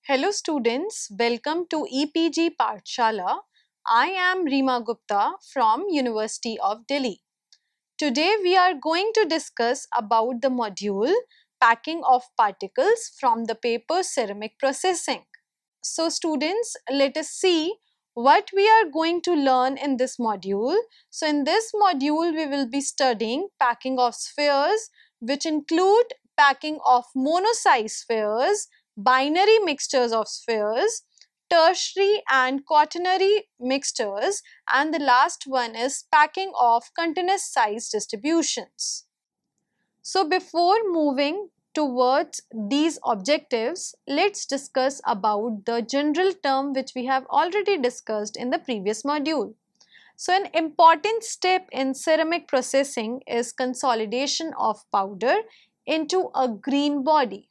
Hello students, welcome to EPG Pathshala. I am Reema Gupta from University of Delhi. Today we are going to discuss about the module Packing of Particles from the paper ceramic processing. So students, let us see what we are going to learn in this module. So in this module we will be studying packing of spheres, which include packing of monosize spheres, binary mixtures of spheres, tertiary and quaternary mixtures, and the last one is packing of continuous size distributions. So before moving towards these objectives, let's discuss about the general term which we have already discussed in the previous module. So an important step in ceramic processing is consolidation of powder into a green body.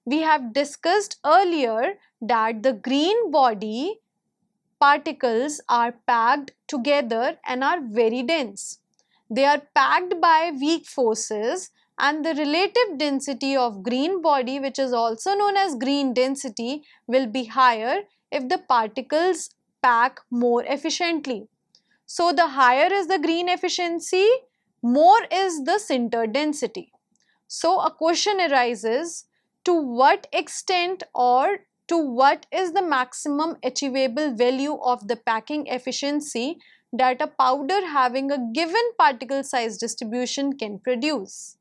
We have discussed earlier that the green body particles are packed together and are very dense. They are packed by weak forces, and the relative density of green body, which is also known as green density, will be higher if the particles pack more efficiently. So the higher is the green efficiency, more is the sinter density. So a question arises, to what extent or to what is the maximum achievable value of the packing efficiency that a powder having a given particle size distribution can produce?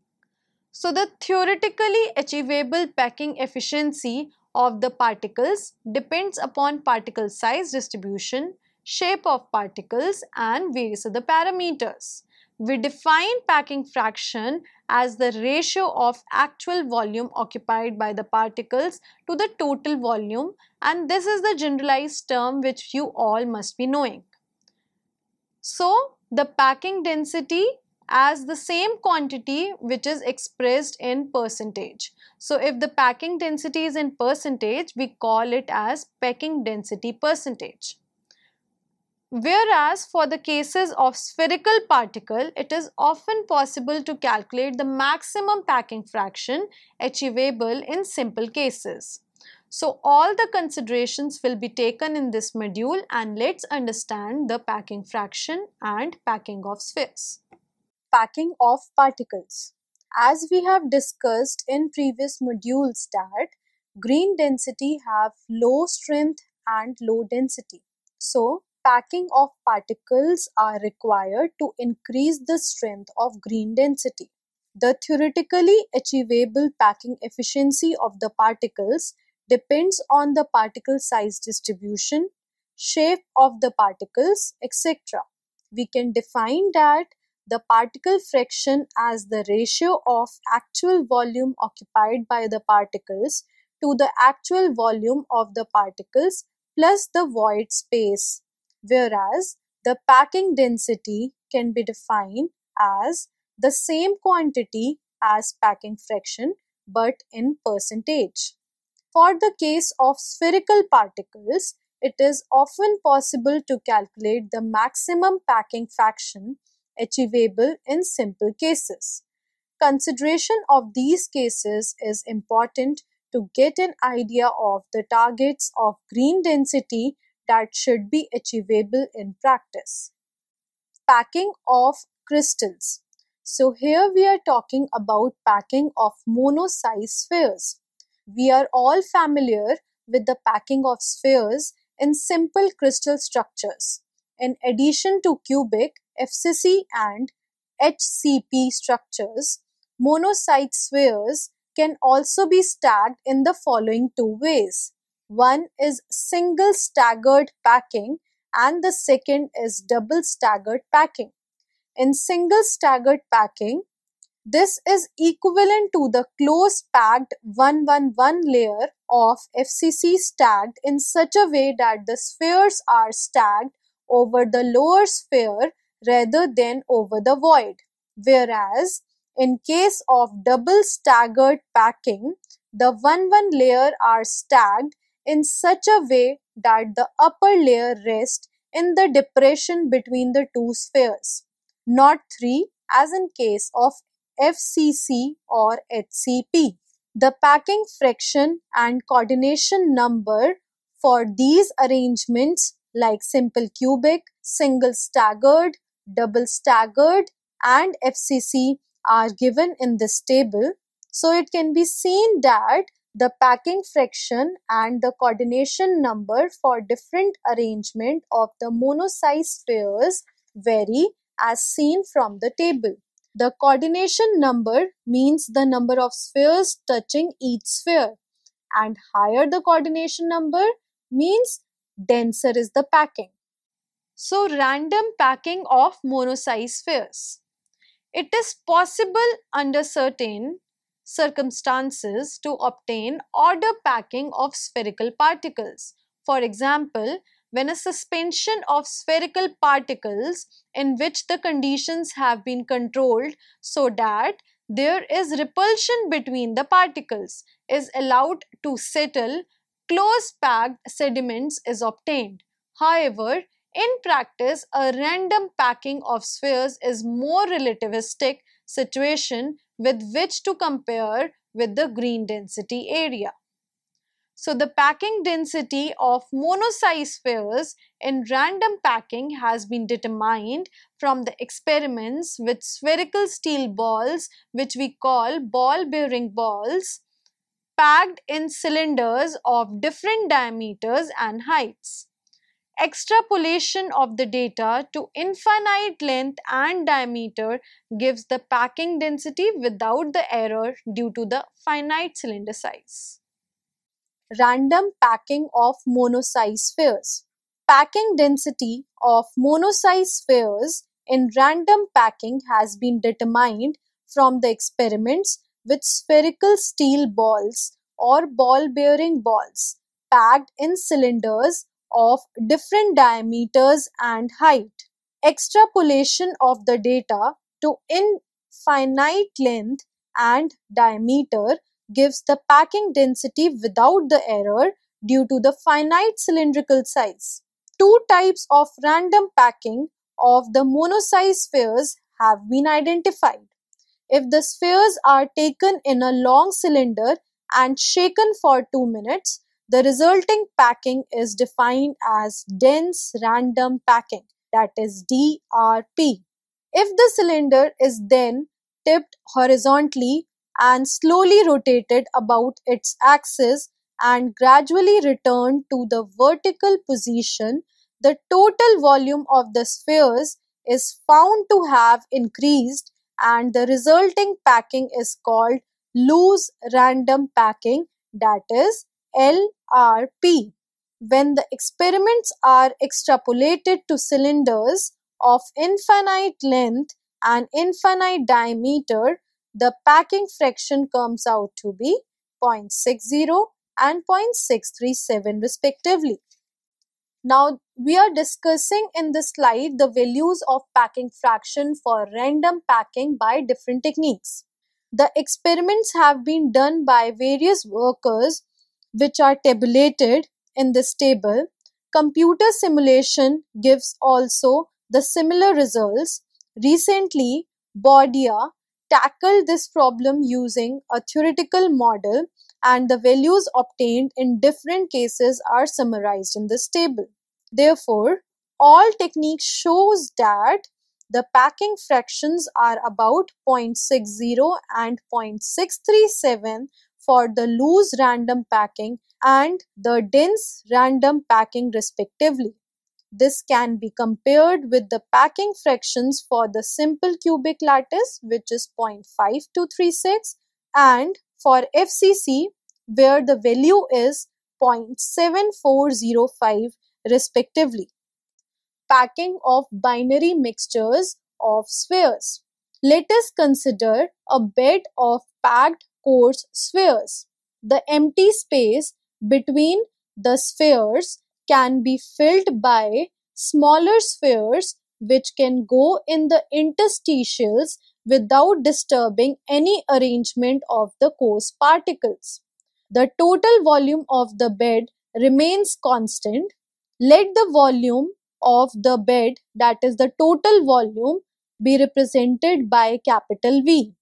So the theoretically achievable packing efficiency of the particles depends upon particle size distribution, shape of particles, and various other parameters. We define packing fraction as the ratio of actual volume occupied by the particles to the total volume, and this is the generalized term which you all must be knowing. So the packing density as the same quantity which is expressed in percentage. So if the packing density is in percentage, we call it as packing density percentage. Whereas for the cases of spherical particle, it is often possible to calculate the maximum packing fraction achievable in simple cases. So all the considerations will be taken in this module, and let's understand the packing fraction and packing of spheres. Packing of particles. As we have discussed in previous modules that green density have low strength and low density. So packing of particles are required to increase the strength of green density. The theoretically achievable packing efficiency of the particles depends on the particle size distribution, shape of the particles, etc. We can define that the particle fraction as the ratio of actual volume occupied by the particles to the actual volume of the particles plus the void space, whereas the packing density can be defined as the same quantity as packing fraction but in percentage. For the case of spherical particles, it is often possible to calculate the maximum packing fraction achievable in simple cases. Consideration of these cases is important to get an idea of the targets of green density that should be achievable in practice. Packing of crystals. So here we are talking about packing of mono-size spheres. We are all familiar with the packing of spheres in simple crystal structures. In addition to cubic, FCC and HCP structures, monocyte spheres can also be stacked in the following two ways. One is single staggered packing and the second is double staggered packing. In single staggered packing, this is equivalent to the close packed 1-1-1 layer of FCC stacked in such a way that the spheres are stacked over the lower sphere rather than over the void. Whereas in case of double staggered packing, the 1-1 layer are stacked in such a way that the upper layer rests in the depression between the two spheres, not three as in case of FCC or HCP. The packing fraction and coordination number for these arrangements like simple cubic, single staggered, double staggered and FCC are given in this table. So it can be seen that the packing fraction and the coordination number for different arrangement of the mono-size spheres vary as seen from the table. The coordination number means the number of spheres touching each sphere, and higher the coordination number means denser is the packing. So random packing of mono-size spheres. It is possible under certain circumstances to obtain order packing of spherical particles. For example, when a suspension of spherical particles in which the conditions have been controlled so that there is repulsion between the particles is allowed to settle, close packed sediments is obtained. However, in practice, a random packing of spheres is more relativistic situation with which to compare with the green density area. So the packing density of mono-size spheres in random packing has been determined from the experiments with spherical steel balls, which we call ball-bearing balls, packed in cylinders of different diameters and heights. Extrapolation of the data to infinite length and diameter gives the packing density without the error due to the finite cylinder size. Random packing of mono-size spheres. Packing density of mono-size spheres in random packing has been determined from the experiments with spherical steel balls or ball-bearing balls packed in cylinders of different diameters and height. Extrapolation of the data to infinite length and diameter gives the packing density without the error due to the finite cylindrical size. Two types of random packing of the mono-size spheres have been identified. If the spheres are taken in a long cylinder and shaken for 2 minutes, the resulting packing is defined as dense random packing, that is DRP. If the cylinder is then tipped horizontally and slowly rotated about its axis and gradually returned to the vertical position, the total volume of the spheres is found to have increased and the resulting packing is called loose random packing, that is LRP. When the experiments are extrapolated to cylinders of infinite length and infinite diameter, the packing fraction comes out to be 0.60 and 0.637 respectively. Now we are discussing in this slide the values of packing fraction for random packing by different techniques. The experiments have been done by various workers which are tabulated in this table. Computer simulation gives also the similar results. Recently, Bordia tackled this problem using a theoretical model and the values obtained in different cases are summarized in this table. Therefore, all techniques shows that the packing fractions are about 0.60 and 0.637 for the loose random packing and the dense random packing respectively. This can be compared with the packing fractions for the simple cubic lattice, which is 0.5236, and for FCC where the value is 0.7405 respectively. Packing of binary mixtures of spheres. Let us consider a bed of packed coarse spheres. The empty space between the spheres can be filled by smaller spheres which can go in the interstitials without disturbing any arrangement of the coarse particles. The total volume of the bed remains constant. Let the volume of the bed, that is the total volume, be represented by capital V.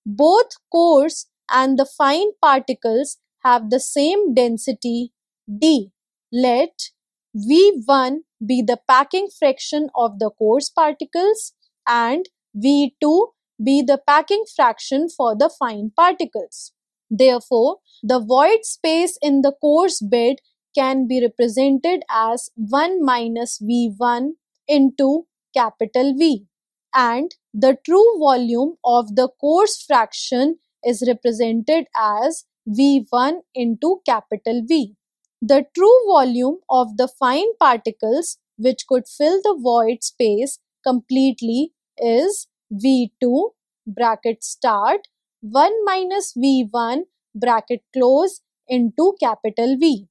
Both coarse and the fine particles have the same density d. Let V1 be the packing fraction of the coarse particles and V2 be the packing fraction for the fine particles. Therefore, the void space in the coarse bed can be represented as 1 minus V1 into capital V, and the true volume of the coarse fraction is represented as V1 into capital V. The true volume of the fine particles which could fill the void space completely is V2 bracket start 1 minus V1 bracket close into capital V.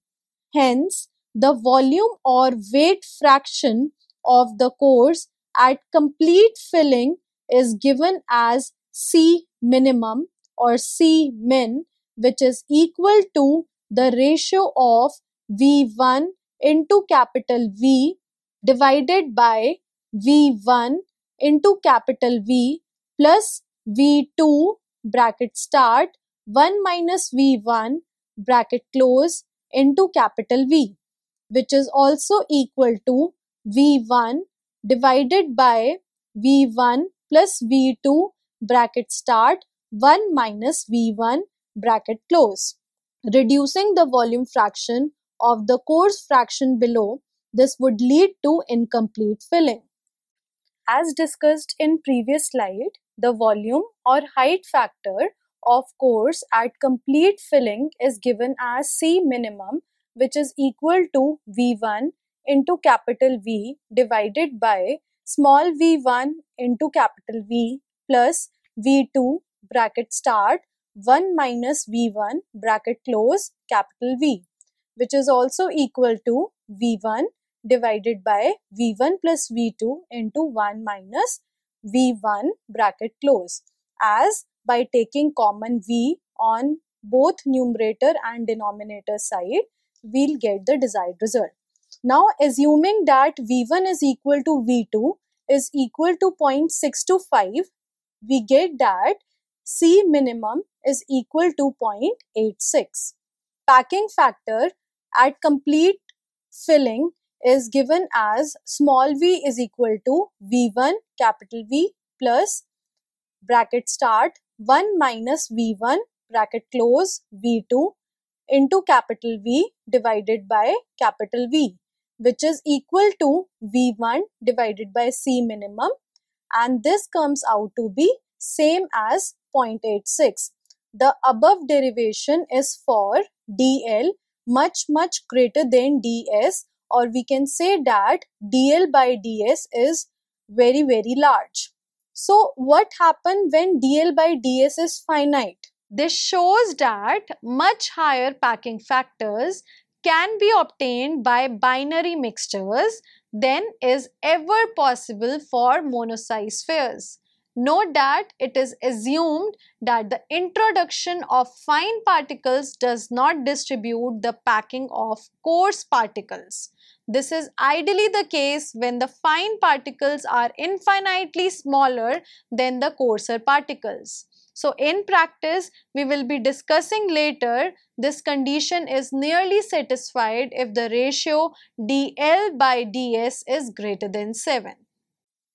Hence, the volume or weight fraction of the course at complete filling is given as C minimum or C min, which is equal to the ratio of V1 into capital V divided by V1 into capital V plus V2 bracket start 1 minus V1 bracket close into capital V, which is also equal to V1 divided by V1 plus V2 bracket start 1 minus V1 bracket close. Reducing the volume fraction of the coarse fraction below, this would lead to incomplete filling. As discussed in previous slide, the volume or height factor of course at complete filling is given as C minimum, which is equal to V1 into capital V divided by small v1 into capital V plus V2 bracket start 1 minus V1 bracket close capital V, which is also equal to V1 divided by V1 plus V2 into 1 minus V1 bracket close, as by taking common V on both numerator and denominator side, we'll get the desired result. Now, assuming that V1 is equal to V2 is equal to 0.625, we get that C minimum is equal to 0.86. Packing factor at complete filling is given as small v is equal to V1 capital V plus bracket start 1 minus V1 bracket close V2 into capital V divided by capital V, which is equal to V1 divided by C minimum, and this comes out to be same as 0.86. The above derivation is for DL much greater than DS, or we can say that DL by DS is very large. So what happens when DL by DS is finite? This shows that much higher packing factors can be obtained by binary mixtures than is ever possible for monosize spheres. Note that it is assumed that the introduction of fine particles does not distribute the packing of coarse particles. This is ideally the case when the fine particles are infinitely smaller than the coarser particles. So in practice, we will be discussing later, this condition is nearly satisfied if the ratio dl by ds is greater than 7.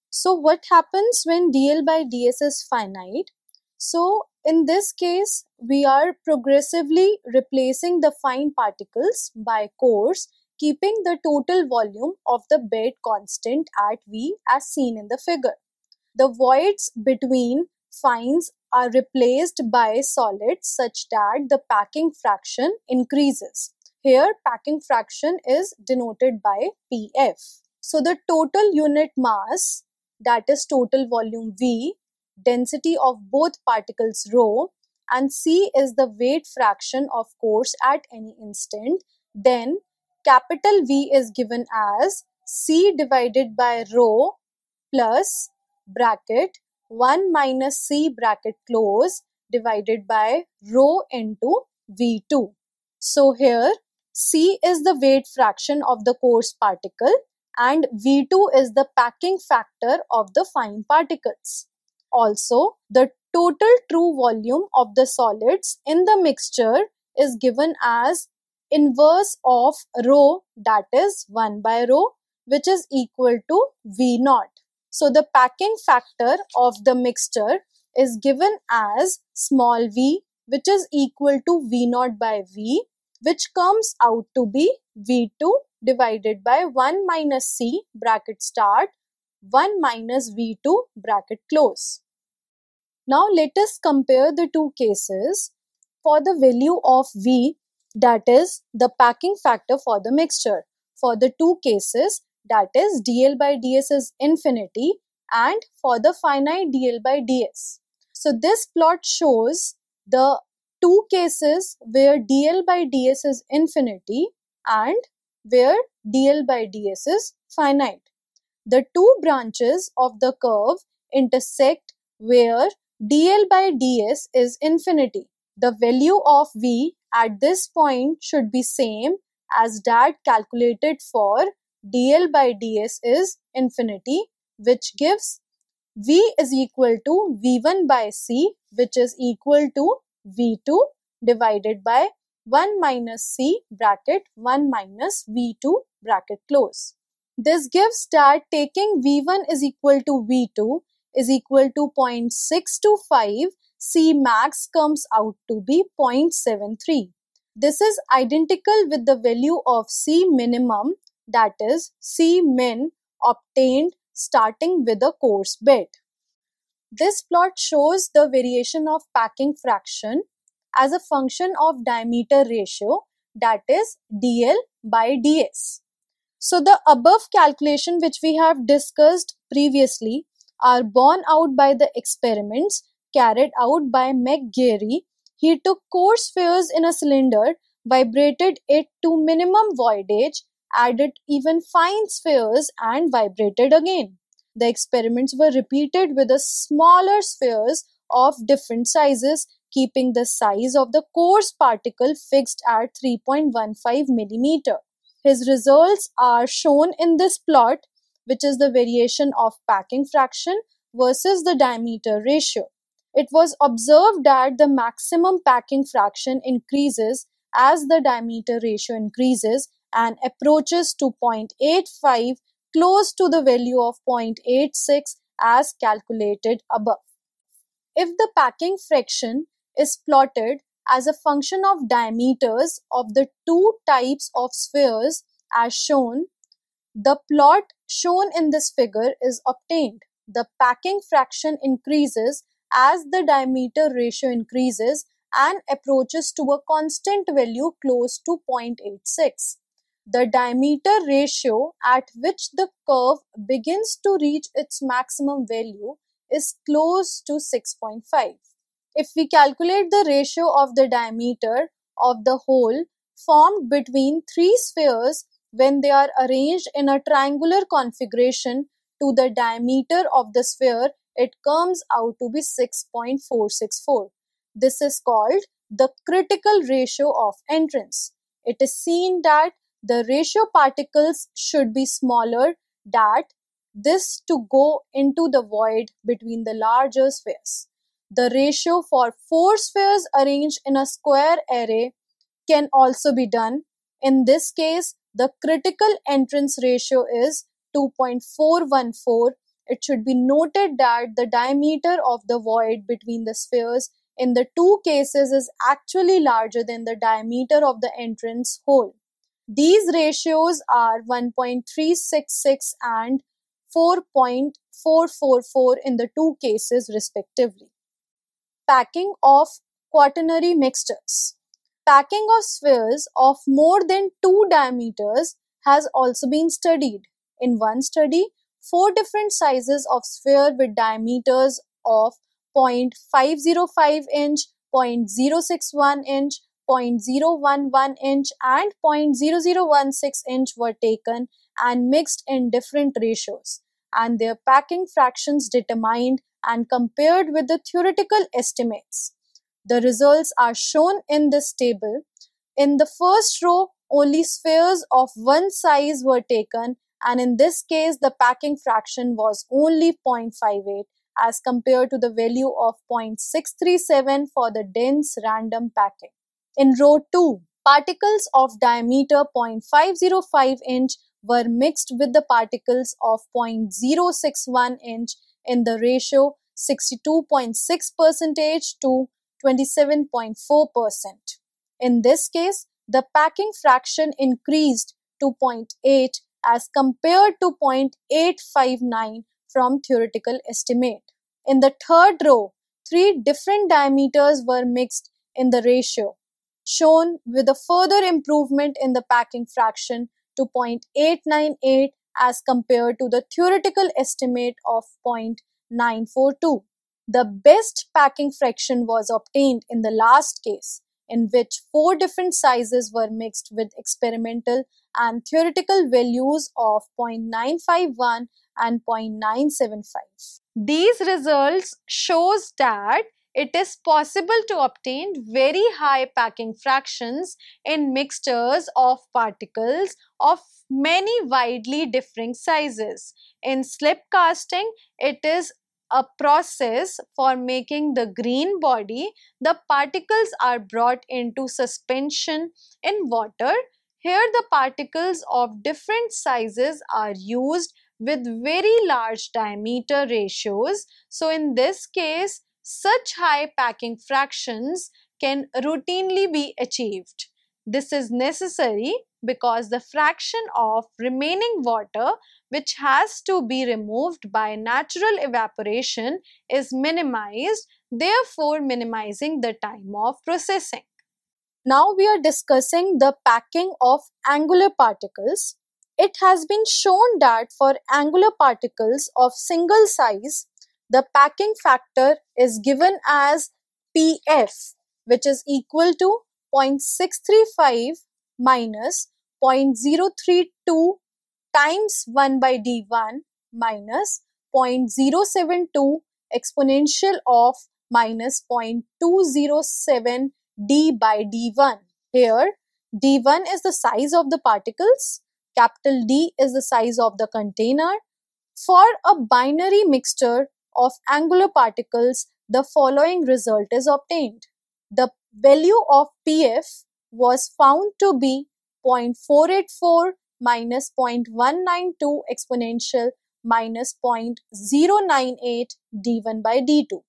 So what happens when dl by ds is finite? So in this case, we are progressively replacing the fine particles by coarse, keeping the total volume of the bed constant at V as seen in the figure. The voids between fines are replaced by solids such that the packing fraction increases. Here, packing fraction is denoted by PF. So the total unit mass, that is total volume V, density of both particles rho, and C is the weight fraction of course at any instant, then capital V is given as C divided by rho plus bracket 1 minus C bracket close divided by rho into V2. So here C is the weight fraction of the coarse particle and V2 is the packing factor of the fine particles. Also, the total true volume of the solids in the mixture is given as inverse of rho, that is 1 by rho, which is equal to V naught. So the packing factor of the mixture is given as small v, which is equal to V naught by V, which comes out to be V2 divided by 1 minus C bracket start 1 minus V2 bracket close. Now let us compare the two cases for the value of V, that is the packing factor for the mixture. For the two cases, that is dl by ds is infinity, and for the finite dl by ds. So this plot shows the two cases where dl by ds is infinity and where dl by ds is finite. The two branches of the curve intersect where dl by ds is infinity. The value of V at this point should be same as that calculated for dl by ds is infinity, which gives V is equal to V1 by C, which is equal to V2 divided by 1 minus C bracket 1 minus V2 bracket close. This gives that taking V1 is equal to V2 is equal to 0.625, C max comes out to be 0.73. This is identical with the value of C minimum, that is C min, obtained starting with a coarse bed. This plot shows the variation of packing fraction as a function of diameter ratio, that is dl by ds. So the above calculation which we have discussed previously are borne out by the experiments carried out by McGarry. He took coarse spheres in a cylinder, vibrated it to minimum voidage, added even fine spheres and vibrated again. The experiments were repeated with the smaller spheres of different sizes, keeping the size of the coarse particle fixed at 3.15 millimeter. His results are shown in this plot, which is the variation of packing fraction versus the diameter ratio. It was observed that the maximum packing fraction increases as the diameter ratio increases and approaches to 0.85, close to the value of 0.86 as calculated above. If the packing fraction is plotted as a function of diameters of the two types of spheres as shown, the plot shown in this figure is obtained. The packing fraction increases as the diameter ratio increases and approaches to a constant value close to 0.86. The diameter ratio at which the curve begins to reach its maximum value is close to 6.5. If we calculate the ratio of the diameter of the hole formed between three spheres when they are arranged in a triangular configuration to the diameter of the sphere, it comes out to be 6.464. This is called the critical ratio of entrance. It is seen that the ratio particles should be smaller than this to go into the void between the larger spheres. The ratio for four spheres arranged in a square array can also be done. In this case, the critical entrance ratio is 2.414. It should be noted that the diameter of the void between the spheres in the two cases is actually larger than the diameter of the entrance hole. These ratios are 1.366 and 4.444 in the two cases respectively. Packing of quaternary mixtures. Packing of spheres of more than 2 diameters has also been studied. In one study, 4 different sizes of sphere with diameters of 0.505 inch, 0.061 inch, 0.011 inch and 0.0016 inch were taken and mixed in different ratios, and their packing fractions determined and compared with the theoretical estimates. The results are shown in this table. In the first row, only spheres of one size were taken, and in this case, the packing fraction was only 0.58, as compared to the value of 0.637 for the dense random packing. In row 2, particles of diameter 0.505 inch were mixed with the particles of 0.061 inch in the ratio 62.6% to 27.4%. In this case, the packing fraction increased to 0.8 as compared to 0.859 from theoretical estimate. In the third row, 3 different diameters were mixed in the ratio, shown with a further improvement in the packing fraction to 0.898 as compared to the theoretical estimate of 0.942. The best packing fraction was obtained in the last case, in which 4 different sizes were mixed with experimental and theoretical values of 0.951 and 0.975. These results shows that it is possible to obtain very high packing fractions in mixtures of particles of many widely differing sizes. In slip casting, it is a process for making the green body. The particles are brought into suspension in water. Here the particles of different sizes are used with very large diameter ratios. So in this case, such high packing fractions can routinely be achieved. This is necessary because the fraction of remaining water which has to be removed by natural evaporation is minimized, therefore minimizing the time of processing. Now we are discussing the packing of angular particles. It has been shown that for angular particles of single size, the packing factor is given as PF, which is equal to 0.635 minus 0.032 times 1 by d1 minus 0.072 exponential of minus 0.207 d by d1. Here, d1 is the size of the particles, capital D is the size of the container. For a binary mixture of angular particles, the following result is obtained. The value of PF was found to be 0.484 minus 0.192 exponential minus 0.098 d1 by d2,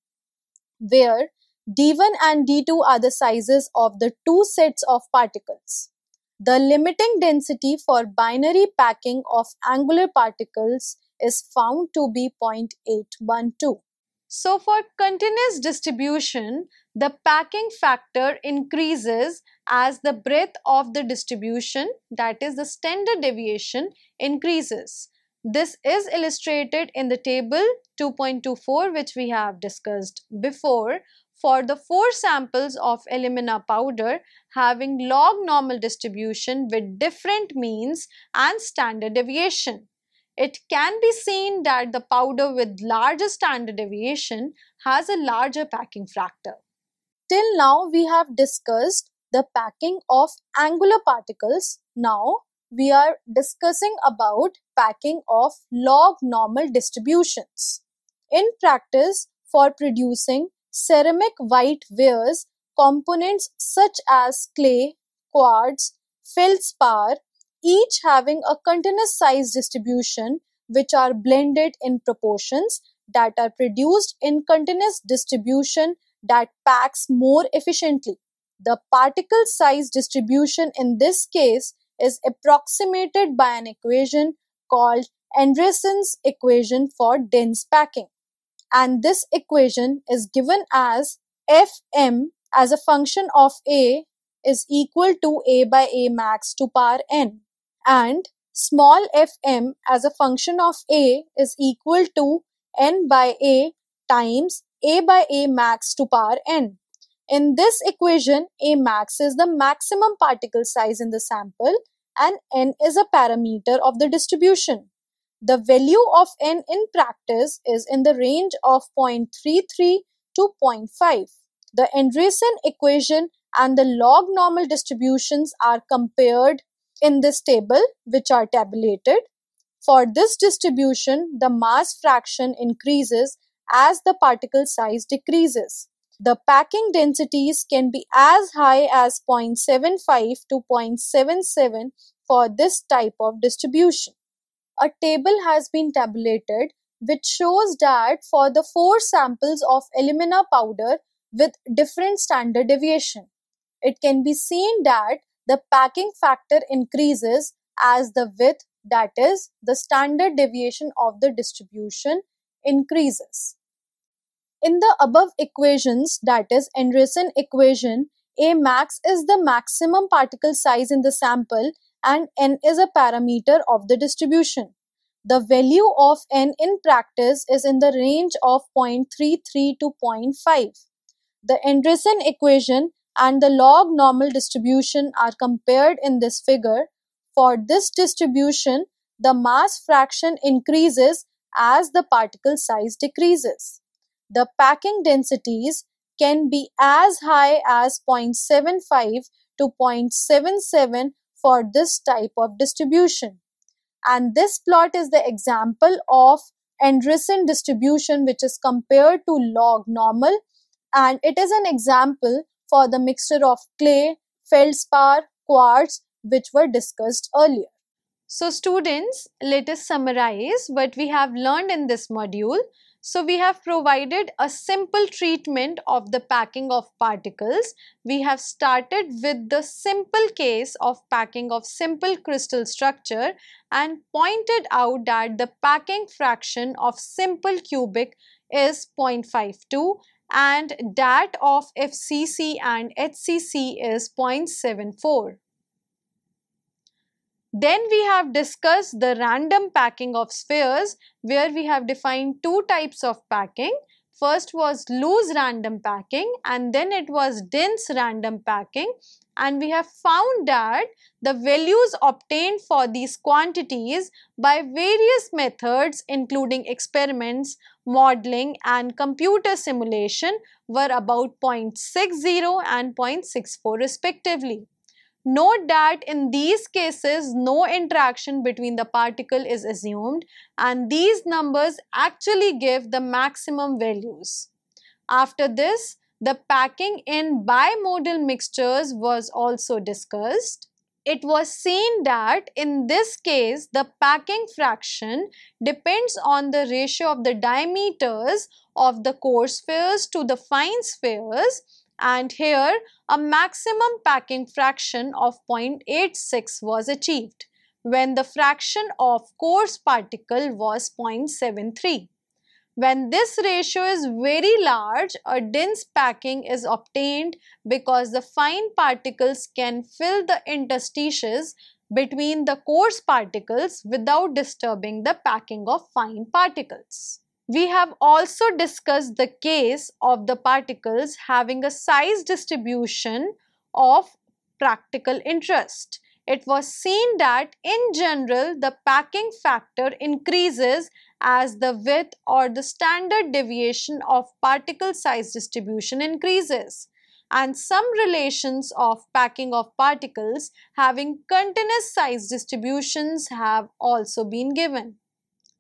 where d1 and d2 are the sizes of the two sets of particles. The limiting density for binary packing of angular particles is found to be 0.812. So for continuous distribution, the packing factor increases as the breadth of the distribution, that is the standard deviation, increases. This is illustrated in the table 2.24 which we have discussed before. For the 4 samples of alumina powder having log normal distribution with different means and standard deviation, it can be seen that the powder with larger standard deviation has a larger packing factor. Till now we have discussed the packing of angular particles. Now we are discussing about packing of log normal distributions. In practice, for producing ceramic white wares, components such as clay, quartz, feldspar, each having a continuous size distribution which are blended in proportions that are produced in continuous distribution that packs more efficiently. The particle size distribution in this case is approximated by an equation called Andreessen's equation for dense packing. And this equation is given as Fm as a function of A is equal to A by A max to power n, and small fm as a function of A is equal to n by A times A by A max to power n. In this equation, A max is the maximum particle size in the sample and n is a parameter of the distribution. The value of n in practice is in the range of 0.33 to 0.5. The Andreessen equation and the log normal distributions are compared in this table, which are tabulated. For this distribution, the mass fraction increases as the particle size decreases. The packing densities can be as high as 0.75 to 0.77 for this type of distribution. A table has been tabulated which shows that for the 4 samples of alumina powder with different standard deviation, it can be seen that the packing factor increases as the width, that is, the standard deviation of the distribution, increases. In the above equations, that is Anderson equation, A max is the maximum particle size in the sample and n is a parameter of the distribution. The value of n in practice is in the range of 0.33 to 0.5. The Anderson equation and the log normal distribution are compared in this figure. For this distribution, the mass fraction increases as the particle size decreases. The packing densities can be as high as 0.75 to 0.77 for this type of distribution. And this plot is the example of Anderson distribution which is compared to log normal, and it is an example for the mixture of clay, feldspar, quartz which were discussed earlier. So students, let us summarize what we have learned in this module. So we have provided a simple treatment of the packing of particles. We have started with the simple case of packing of simple crystal structure and pointed out that the packing fraction of simple cubic is 0.52 and that of FCC and HCC is 0.74. Then we have discussed the random packing of spheres, where we have defined 2 types of packing. First was loose random packing and then it was dense random packing, and we have found that the values obtained for these quantities by various methods including experiments, modeling and computer simulation were about 0.60 and 0.64 respectively. Note that in these cases, no interaction between the particle is assumed and these numbers actually give the maximum values. After this, the packing in bimodal mixtures was also discussed. It was seen that in this case, the packing fraction depends on the ratio of the diameters of the coarse spheres to the fine spheres, and here a maximum packing fraction of 0.86 was achieved when the fraction of coarse particle was 0.73. When this ratio is very large, a dense packing is obtained because the fine particles can fill the interstices between the coarse particles without disturbing the packing of fine particles. We have also discussed the case of the particles having a size distribution of practical interest. It was seen that in general the packing factor increases as the width or the standard deviation of particle size distribution increases, and some relations of packing of particles having continuous size distributions have also been given.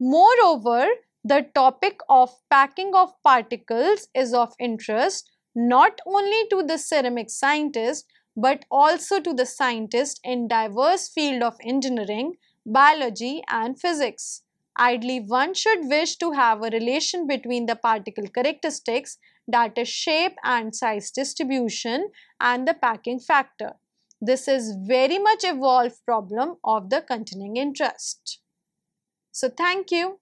Moreover, the topic of packing of particles is of interest not only to the ceramic scientist but also to the scientist in diverse field of engineering, biology and physics. Ideally, one should wish to have a relation between the particle characteristics, that is shape and size distribution, and the packing factor. This is very much evolved problem of the continuing interest. So thank you.